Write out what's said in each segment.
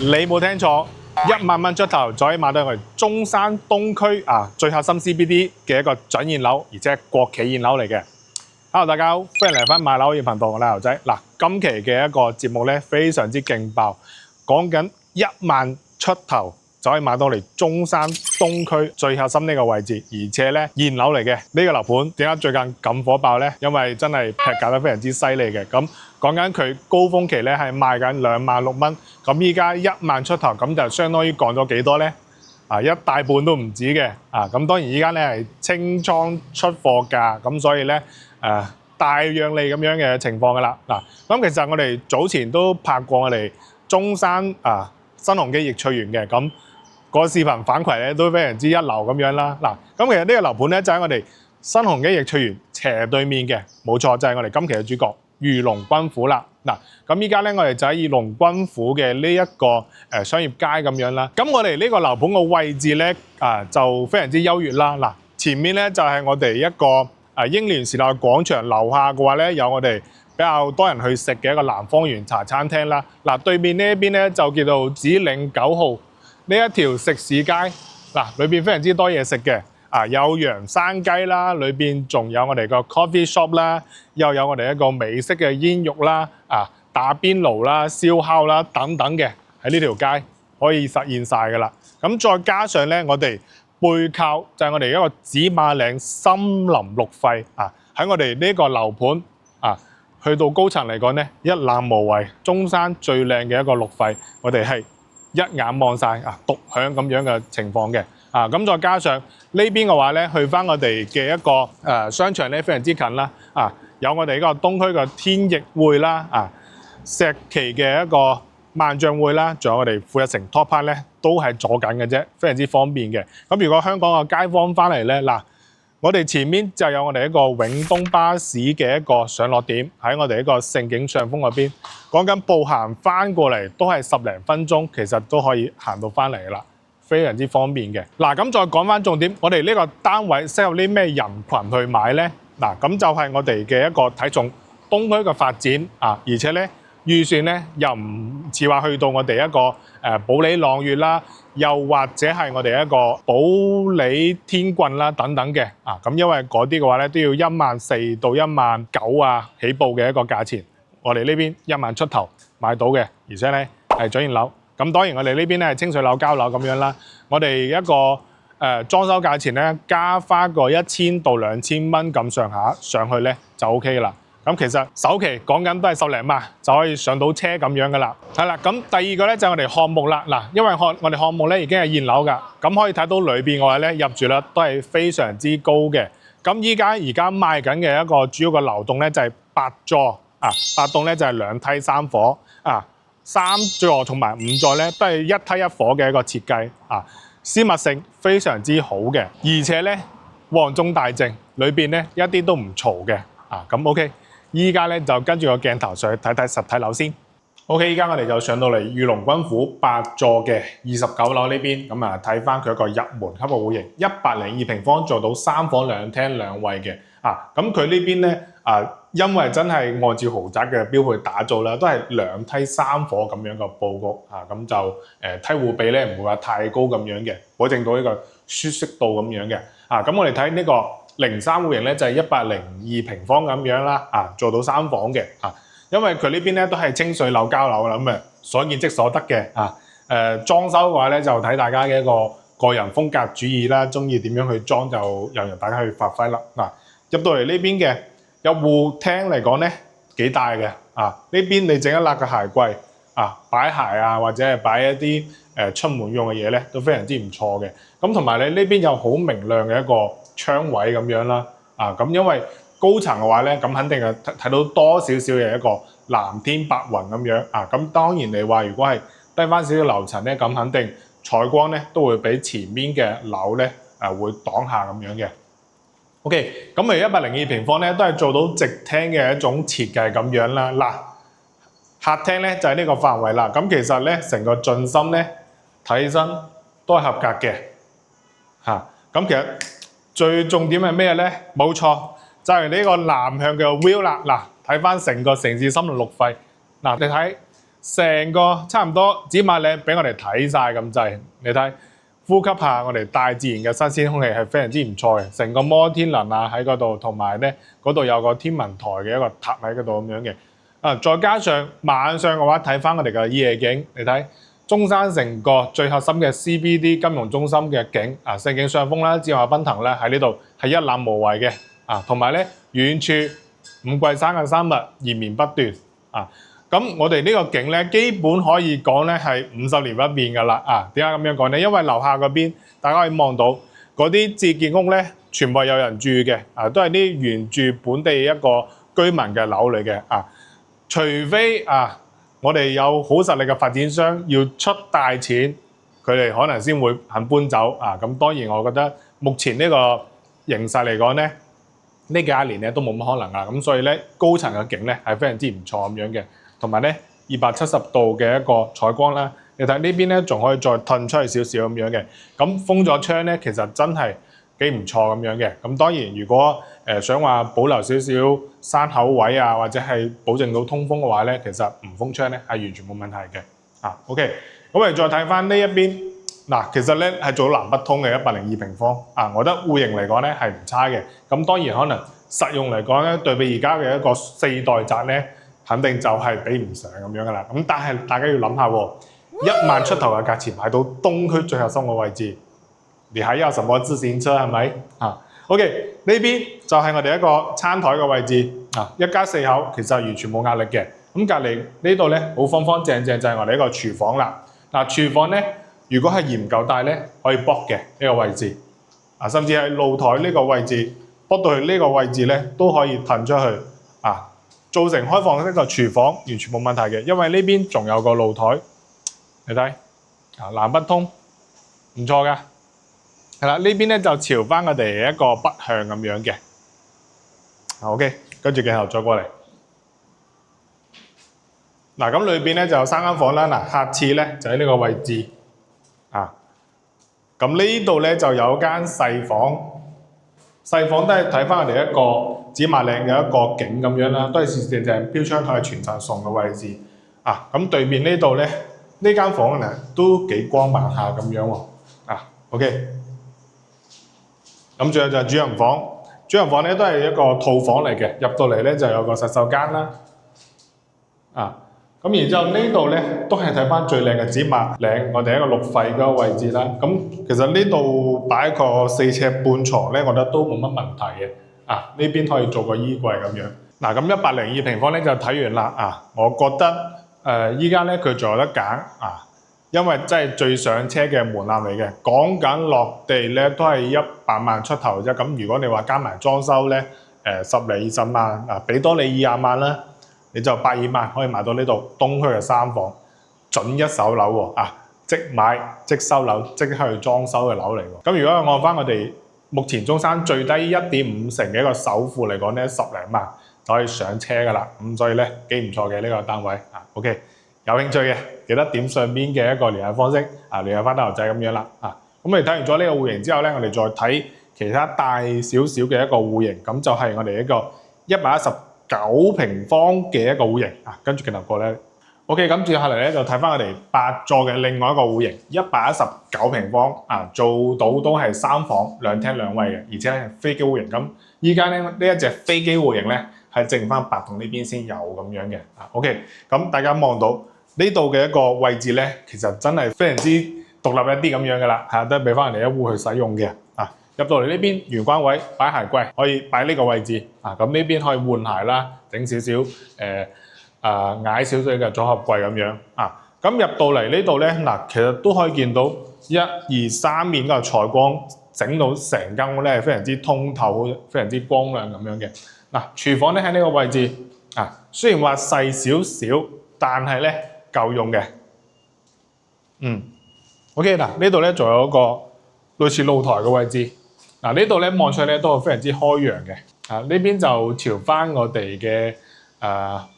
你冇聽錯，1萬蚊出頭就可以買到我哋中山東區最核心 CBD 嘅一個準現樓，而且係國企現樓嚟嘅。Hello， 大家好，歡迎嚟翻買樓嘅頻道，我係牛仔。嗱，今期嘅一個節目咧非常之勁爆，講緊1萬出頭就可以買到嚟中山東區最核心呢個位置，而且咧現樓嚟嘅呢個樓盤點解最近咁火爆咧？因為真係劈價得非常之犀利嘅。咁講緊佢高峰期咧係賣緊26,000蚊，咁依家1萬出頭，咁就相當於降咗幾多咧？一大半都唔止嘅。咁當然依家咧係清倉出貨價，咁所以咧大讓利咁樣嘅情況噶啦。咁其實我哋早前都拍過我哋中山新鴻基易翠園嘅，咁個視頻反饋咧都非常之一流咁樣啦。咁其實呢個樓盤咧就喺我哋新鴻基易翠園斜對面嘅，冇錯就係我哋今期嘅主角御龍軍府啦。咁依家咧我哋就喺御龍軍府嘅呢一個商業街咁樣啦。咁我哋呢個樓盤嘅位置咧就非常之優越啦。前面咧就係我哋一個英聯時代廣場，樓下嘅話咧有我哋比較多人去食嘅一個南方園茶餐廳啦。對面呢一邊咧就叫做紫嶺9號呢一條食肆街。裏邊非常之多嘢食嘅。有洋生雞啦，裏邊仲有我哋個 coffee shop 啦，又有我哋一個美式嘅煙肉啦，打邊爐啦、燒烤啦等等嘅，喺呢條街可以實現晒噶啦。咁再加上咧，我哋背靠就係我哋一個紫馬嶺森林綠肺喺我哋呢個樓盤去到高層嚟講咧，一覽無遺，中山最靚嘅一個綠肺，我哋係一眼望晒獨享咁樣嘅情況嘅。咁再加上呢邊嘅話咧，去翻我哋嘅一個商場咧，非常之近啦。有我哋呢個東區嘅天逸匯啦，石岐嘅一個萬象匯啦，仲有我哋富逸城 Top Park 咧，都係左緊嘅啫，非常之方便嘅。咁如果香港嘅街坊翻嚟咧，我哋前面就有我哋一個永東巴士嘅一個上落點，喺我哋一個盛景上風嗰邊，講緊步行翻過嚟都係10零分鐘，其實都可以行到翻嚟噶啦。非常之方便嘅。咁再講翻重點，我哋呢個單位適合啲咩人群去買呢？咁就係我哋嘅一個睇重東區嘅發展而且咧預算咧又唔似話去到我哋一個保利朗悅啦，又或者係我哋一個保利天棍啦等等嘅咁因為嗰啲嘅話咧都要14,000到19,000起步嘅一個價錢，我哋呢邊1萬出頭買到嘅，而且咧係準現樓。咁當然我哋呢邊咧係清水樓交樓咁樣啦，我哋一個裝修價錢咧加翻個1,000到2,000蚊咁上下上去咧就 OK 噶啦。咁其實首期講緊都係10零萬就可以上到車咁樣噶啦。係啦，咁第二個咧就係我哋項目啦。因為我哋項目咧已經係現樓噶，咁可以睇到裏邊嘅話咧入住率都係非常之高嘅。咁而家賣緊嘅一個主要嘅樓棟咧就係8座8棟咧就係2梯3伙3座同埋5座咧都係1梯1伙嘅一個設計私密性非常之好嘅，而且咧旺中帶靜，裏邊咧一啲都唔嘈嘅咁 OK。依家咧就跟住個鏡頭上去睇睇實體樓先。OK， 依家我哋就上到嚟御龍軍府8座嘅29樓呢邊，咁睇翻佢一個入門級嘅戶型，102平方做到3房2廳2衛嘅咁佢呢邊咧因為真係按照豪宅嘅標配打造啦，都係2梯3伙咁樣嘅佈局咁就梯戶比咧唔會話太高咁樣嘅，保證到呢個舒適度咁樣嘅咁我哋睇呢個03戶型咧就係102平方咁樣啦做到3房嘅因為佢呢邊咧都係清水樓交樓啦，咁所見即所得嘅裝修嘅話咧就睇大家嘅一個個人風格主義啦，中意點樣去裝就由大家去發揮啦。入到嚟呢邊嘅入戶廳嚟講咧幾大嘅呢邊你整一辣嘅鞋櫃擺鞋或者係擺一啲出門用嘅嘢咧都非常之唔錯嘅。咁同埋你呢邊有好明亮嘅一個窗位咁樣啦咁因為高層嘅話咧咁肯定係睇到多少少嘅一個藍天白雲咁樣咁當然你話如果係低翻少少樓層咧咁肯定採光咧都會比前面嘅樓咧會擋下咁樣嘅。OK， 咁嚟102平方咧，都係做到直廳嘅一種設計咁樣啦。嗱，客廳咧就係呢個範圍啦。咁其實咧成個進深咧睇起身都係合格嘅嚇。咁其實最重點係咩咧？冇錯，就係呢個南向嘅 view 啦。嗱，睇翻成個城市森林綠肺。嗱，你睇成個差唔多紫馬嶺俾我哋睇晒咁滯。你睇呼吸下我哋大自然嘅新鮮空氣係非常之唔錯嘅。成個摩天輪啊喺嗰度，同埋咧嗰度有個天文台嘅一個塔喺嗰度咁樣嘅。再加上晚上嘅話睇翻我哋嘅夜景，你睇中山成個最核心嘅 CBD 金融中心嘅景盛景上風啦，紫外奔騰咧喺呢度係一覽無遺嘅同埋咧遠處五桂山嘅山脈延綿不斷咁我哋呢個景咧基本可以講咧係50年不變噶啦點解咁樣講咧？因為樓下嗰邊大家可以望到嗰啲自建屋咧，全部有人住嘅都係啲原住本地一個居民嘅樓嚟嘅除非我哋有好實力嘅發展商要出大錢，佢哋可能先會肯搬走咁當然我覺得目前呢個形勢嚟講咧，呢幾年咧都冇乜可能咁所以咧高層嘅景咧係非常之唔錯咁樣嘅。同埋咧270度嘅一個採光啦，你睇呢邊咧仲可以再褪出去少少咁樣嘅，咁封咗窗咧其實真係幾唔錯咁樣嘅。咁當然如果想話保留少少山口位或者係保證到通風嘅話咧，其實唔封窗咧係完全冇問題嘅OK， 咁我哋再睇翻呢一邊其實咧係做南北通嘅102平方我覺得戶型嚟講咧係唔差嘅。咁當然可能實用嚟講咧，對比而家嘅一個4代宅咧，肯定就係比唔上咁樣噶啦。咁但係大家要諗下1萬出頭嘅價錢買到東區最核心嘅位置，你還要什麼自行車係咪OK， 呢邊就係我哋一個餐台嘅位置一家4口其實完全冇壓力嘅。咁隔離呢度咧好方方正正就係我哋一個廚房啦。廚房咧如果係嫌夠大咧，可以駁嘅呢個位置甚至係露台呢個位置駁到去呢個位置咧都可以騰出去做成開放式個廚房完全冇問題嘅，因為呢邊仲有個露台，你睇南北通唔錯噶，係啦，呢邊咧就朝翻我哋一個北向咁樣嘅OK， 跟住鏡頭再過嚟咁裏邊咧就有3間房啦，客廁咧就喺呢個位置咁呢度咧就有間細房，細房都係睇翻我哋一個紫馬嶺嘅一個景咁樣啦，都係四正正標窗台全層送嘅位置咁對面呢度咧呢間房咧都幾光猛下咁樣OK， 咁仲有就係主人房，主人房咧都係一個套房嚟嘅，入到嚟咧就有個洗手間啦咁然之後呢度咧都係睇翻最靚嘅紫馬嶺，我哋一個綠肺嗰個位置啦。咁其實呢度擺個4尺半床咧，我覺得都冇乜問題嘅呢邊可以做個衣櫃咁樣咁102平方咧就睇完啦我覺得依家咧佢仲有得揀因為真係最上車嘅門檻嚟嘅，講緊落地咧都係100萬出頭啫。咁如果你話加埋裝修咧10零20萬俾多你20萬啦，你就120萬可以買到呢度東區嘅3房，準一手樓即買即收樓即去裝修嘅樓嚟喎。咁如果按翻我哋目前中山最低1.5成嘅一個首付嚟講咧，10零萬就可以上車噶啦。咁所以咧幾唔錯嘅呢個單位OK， 有興趣嘅記得點上邊嘅一個聯繫方式聯繫翻大頭仔咁樣啦咁我哋睇完咗呢個戶型之後咧，我哋再睇其他大少少嘅一個戶型，咁就係我哋一個119平方嘅一個戶型跟住鏡頭過咧OK， 咁接下嚟咧就睇翻我哋8座嘅另外一個戶型119平方做到都係3房2廳2衛嘅，而且係飛機戶型。咁依家咧呢一隻飛機戶型咧係剩翻白洞呢邊先有咁樣嘅OK， 咁大家望到呢度嘅一個位置咧，其實真係非常之獨立一啲咁樣噶啦都係俾翻人哋一戶去使用嘅入到嚟呢邊玄關位擺鞋櫃可以擺呢個位置咁呢邊可以換鞋啦，整少少矮少少嘅組合櫃咁樣咁入到嚟呢度咧其實都可以見到1、2、3面嘅採光，整到成間屋咧係非常之通透，非常之光亮咁樣嘅廚房咧喺呢個位置雖然話細少少，但係咧夠用嘅OK， 呢度咧仲有一個類似露台嘅位置嗱呢度咧望出去咧都係非常之開揚嘅。啊呢邊就朝翻我哋嘅少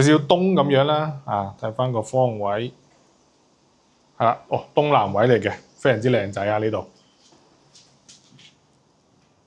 少東咁樣啦。啊睇翻個方位係啦，哦東南位嚟嘅，非常之靚仔啊呢度。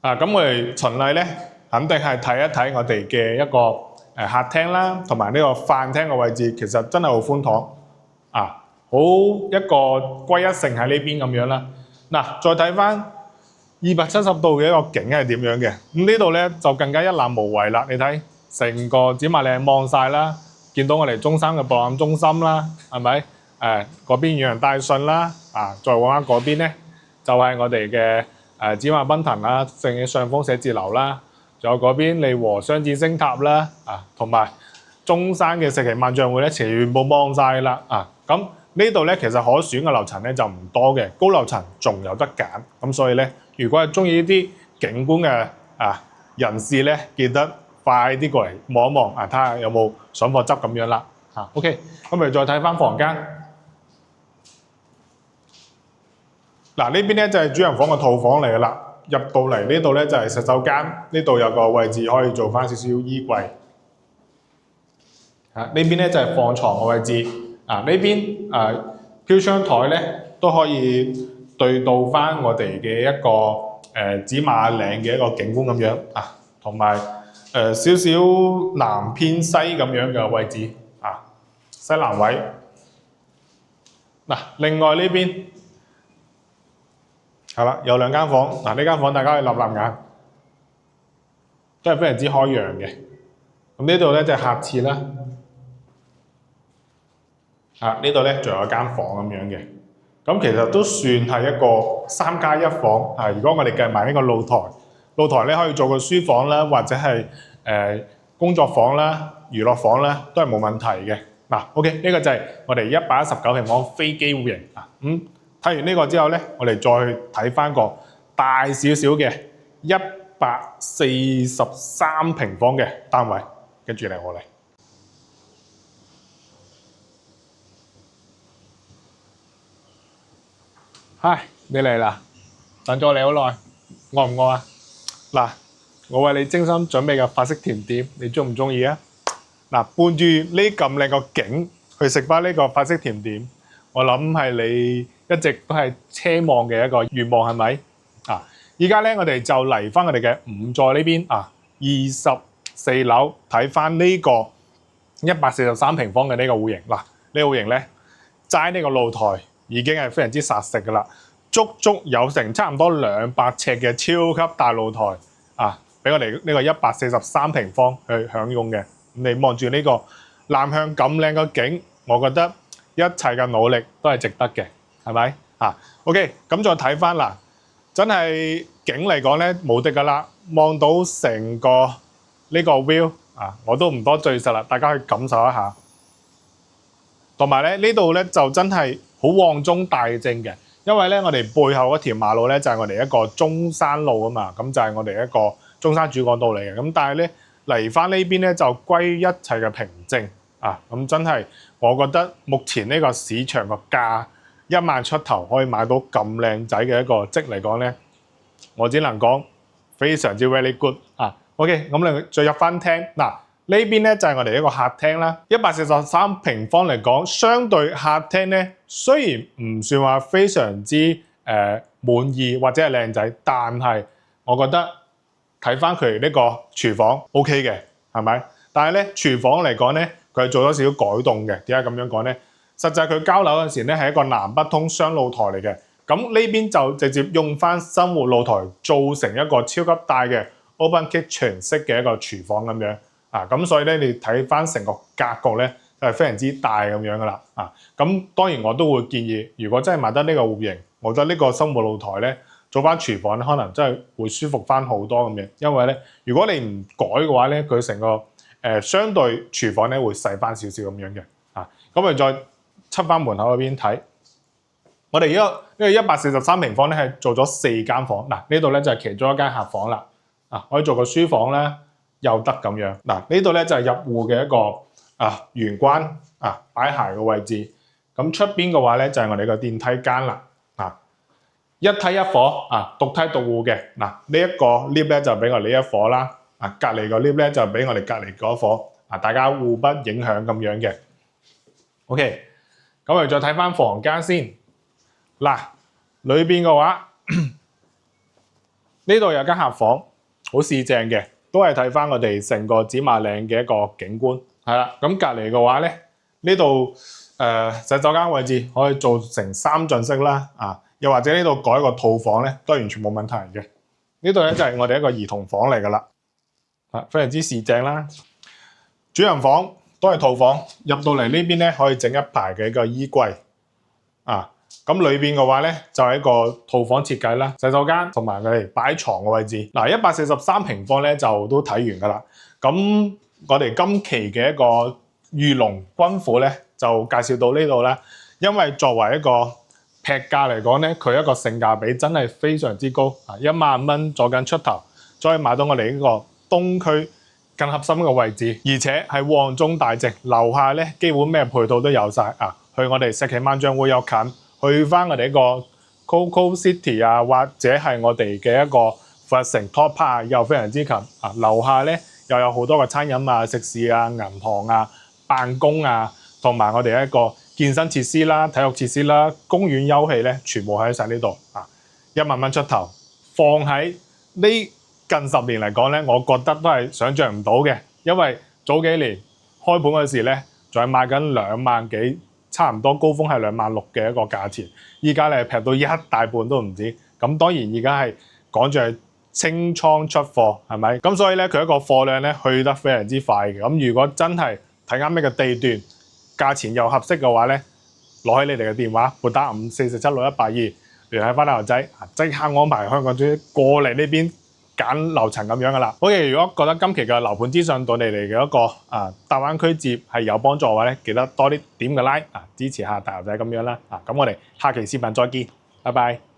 咁我哋循例咧，肯定係睇一睇我哋嘅一個客廳啦，同埋呢個飯廳嘅位置，其實真係好寬敞啊，好一個歸一性喺呢邊咁樣啦。嗱，再睇翻270度嘅一個景係點樣嘅？咁呢度咧就更加一覽無遺啦。你睇成個紫麻嶺望晒啦，見到我哋中山嘅博覽中心啦，係咪？嗰邊遠洋大順啦，再往下嗰邊咧就係我哋嘅紫馬賓騰啦，正嘅上峰寫字樓啦，仲有嗰邊利和雙子星塔啦，同埋中山嘅世紀萬象匯咧，全部望晒啦，咁呢度咧其實可選嘅樓層咧就唔多嘅，高樓層仲有得揀，咁所以咧，如果係中意呢啲景觀嘅人士咧，記得快啲過嚟望一望，睇下有冇上貨執咁樣啦，OK， 咁我哋再睇翻房間。嗱呢邊咧就係主人房嘅套房嚟噶啦，入到嚟呢度咧就係洗手間，呢度有個位置可以做翻少少衣櫃。呢邊咧就係放床嘅位置。呢邊飄窗台咧都可以對到翻我哋嘅一個紫馬嶺嘅一個景觀咁樣同埋少少南偏西咁樣嘅位置西南位。另外呢邊。係啦，有兩間房，呢間房大家可以立立眼，都係非常之開揚嘅。咁呢度咧就係客廁啦，呢度咧仲有一間房咁樣嘅。咁其實都算係一個3+1房。如果我哋計埋呢個露台，露台咧可以做個書房啦，或者係工作房啦、娛樂房啦，都係冇問題嘅。OK， 呢個就係我哋119平方飛機戶型。睇完呢個之後咧，我哋再去睇翻個大少少嘅143平方嘅單位，跟住嚟我嚟。嗨，你嚟啦！等咗你好耐，餓唔餓啊？嗱，我為你精心準備嘅法式甜點，你中唔中意啊？伴住呢咁靚個景去食翻呢個法式甜點，我諗係你一直都係奢望嘅一個願望，係咪？依家咧我哋就嚟翻我哋嘅5座呢邊24樓睇翻呢個143平方嘅呢個戶型。呢個戶型咧齋呢個露台已經係非常之殺食噶啦，足有成差唔多200尺嘅超級大露台俾我哋呢個143平方去享用嘅。你望住呢個南向咁靚嘅景，我覺得一切嘅努力都係值得嘅，係咪？OK， 咁再睇翻啦，真係景嚟講咧無敵噶啦，望到成個呢個 view 我都唔多贅述啦，大家去感受一下。同埋咧呢度咧就真係好旺中帶正嘅，因為咧我哋背後嗰條馬路咧就係我哋一個中山路啊嘛，咁就係我哋一個中山主幹道嚟嘅。咁但係咧嚟翻呢邊咧就歸一切嘅平靜咁真係我覺得目前呢個市場個價1萬出頭可以買到咁靚仔嘅一個積嚟講咧，我只能講非常之 very good OK， 咁你再入翻廳呢邊咧就係我哋一個客廳啦，143平方嚟講，相對客廳咧雖然唔算話非常之滿意或者係靚仔，但係我覺得睇翻佢呢個廚房 OK 嘅，係咪？但係咧廚房嚟講咧，佢係做咗少少改動嘅。點解咁樣講咧？實際佢交樓嗰陣時咧係一個南北通雙露台嚟嘅，咁呢邊就直接用翻生活露台做成一個超級大嘅 open kitchen 式嘅一個廚房咁樣咁所以咧你睇翻成個格局咧就係非常之大咁樣噶啦咁當然我都會建議，如果真係買得呢個戶型，我覺得呢個生活露台咧做翻廚房咧，可能真係會舒服翻好多咁樣，因為咧如果你唔改嘅話咧，佢成個相對廚房咧會細翻少少咁樣嘅咁我哋再出翻門口嗰邊睇，我哋呢個143平方咧係做咗4間房。呢度咧就係其中一間客房啦可以做個書房啦又得咁樣。呢度咧就係入戶嘅一個玄關擺鞋嘅位置。咁出邊嘅話咧就係我哋個電梯間啦一梯一伙啊，獨梯獨戶嘅嗱，呢一個 lift 咧就俾我哋呢一伙啦，啊隔離個 lift 咧就俾我哋隔離嗰伙，啊大家互不影響咁樣嘅。OK， 咁我哋再睇翻房間先，嗱裏邊嘅話，呢度有間客房，好四正嘅，都係睇翻我哋成個紫馬嶺嘅一個景觀，係啦。咁隔離嘅話咧，呢度洗手間位置可以做成3進式啦，啊。又或者呢度改個套房咧，都係完全冇問題嘅。呢度咧就係我哋一個兒童房嚟噶啦，非常之四正啦。主人房都係套房，入到嚟呢邊咧可以整一排嘅一個衣櫃，啊，咁裏邊嘅話咧就係一個套房設計啦，洗手間同埋佢哋擺床嘅位置。嗱，143平方咧就都睇完噶啦。咁我哋今期嘅一個御龍軍府咧就介紹到呢度啦，因為作為一個劈價嚟講咧，佢一個性價比真係非常之高啊！1萬蚊左緊出頭，再可以買到我哋呢個東區更核心嘅位置，而且係旺中帶靜，樓下咧基本咩配套都有晒啊！去我哋石岐萬象會有近，去翻我哋一個 Coco City 啊，或者係我哋嘅一個佛城 Top Park 又非常之近啊！樓下咧又有好多個餐飲啊、食肆啊、銀行啊、辦公啊，同埋我哋一個健身設施啦、體育設施啦、公園休憩咧，全部喺晒呢度啊！1萬蚊出頭，放喺呢近10年嚟講咧，我覺得都係想像唔到嘅，因為早幾年開盤嗰時咧，仲係賣緊2萬幾，差唔多高峰係2萬6嘅一個價錢，依家咧劈到一大半都唔止。咁當然而家係講住係清倉出貨，係咪？咁所以咧佢一個貨量咧去得非常之快嘅。咁如果真係睇啱咩嘅地段，價錢又合適嘅話咧，攞起你哋嘅電話撥打54476182聯繫翻阿牛仔，即刻安排香港豬過嚟呢邊揀樓層咁樣噶啦。OK， 如果覺得今期嘅樓盤資訊對你哋嘅一個大灣區接係有幫助嘅話咧，記得多啲點個 like 支持下大牛仔咁樣啦。咁我哋下期視頻再見，拜拜。